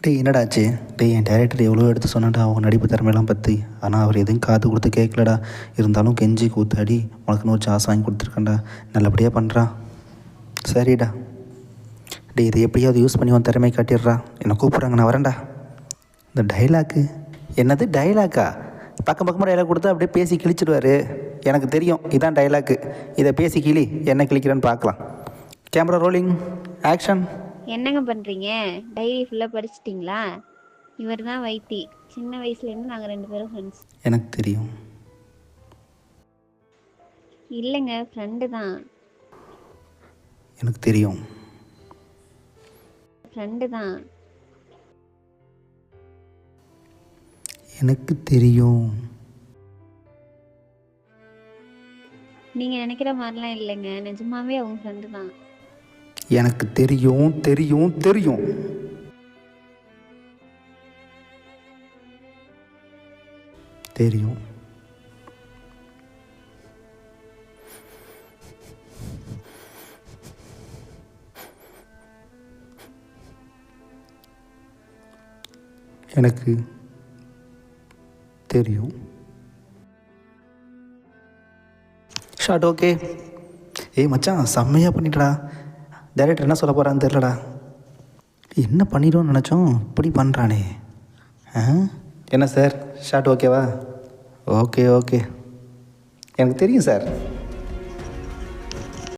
டேய் என்னடாச்சு? டேய் என் டேரக்டர் எவ்வளோ எடுத்து சொன்னாடா அவங்க நடிப்பு திறமையெல்லாம் பற்றி. ஆனால் அவர் எதுவும் காது கொடுத்து கேட்கலடா. இருந்தாலும் கெஞ்சி கூத்தாடி உனக்குன்னு ஒரு சாஸ் வாங்கி கொடுத்துருக்கேன்டா. நல்லபடியாக பண்ணுறா. சரிடா. டேய் இதை எப்படியாவது யூஸ் பண்ணி உன் திறமை காட்டிடுறா. என்னை கூப்பிட்றாங்க, நான் வரேன்டா. இந்த டைலாக்கு என்னது? டைலாக்கா? பக்கம் பக்கமாக டைலாக் கொடுத்தா அப்படியே பேசி கிழிச்சிடுவார். எனக்கு தெரியும் இதான் டைலாக்கு. இதை பேசி கிளி என்ன கிழிக்கிறேன்னு பார்க்கலாம். Camera rolling, action. என்னங்க பண்ணுறீங்க? டைரி ஃபுல்லாக படிச்சிட்டிங்களா? இவர் தான் வைத்தி. சின்ன வயசுலேருந்து நாங்கள் 2 பேரும் ஃப்ரெண்ட்ஸ். எனக்கு தெரியும். இல்லைங்க, ஃப்ரெண்டு தான். எனக்கு தெரியும். ஃப்ரெண்டு தான். எனக்கு தெரியும். நீங்கள் நினைக்கிற மாதிரிலாம் இல்லைங்க, நிஜமாவே அவங்க ஃப்ரெண்டு தான். எனக்கு தெரியும் தெரியும் தெரியும். தெரியும். எனக்கு தெரியும். Short okay. ஏய் மச்சான், செம்மையாக பண்ணிட்டடா. டைரக்டர் என்ன சொல்ல போகிறான்னு தெரிலடா. என்ன பண்ணிடுவோன்னு நினச்சோம், இப்படி பண்ணுறானே. என்ன சார், ஷார்ட் ஓகேவா? ஓகே ஓகே, எனக்கு தெரியும் சார்.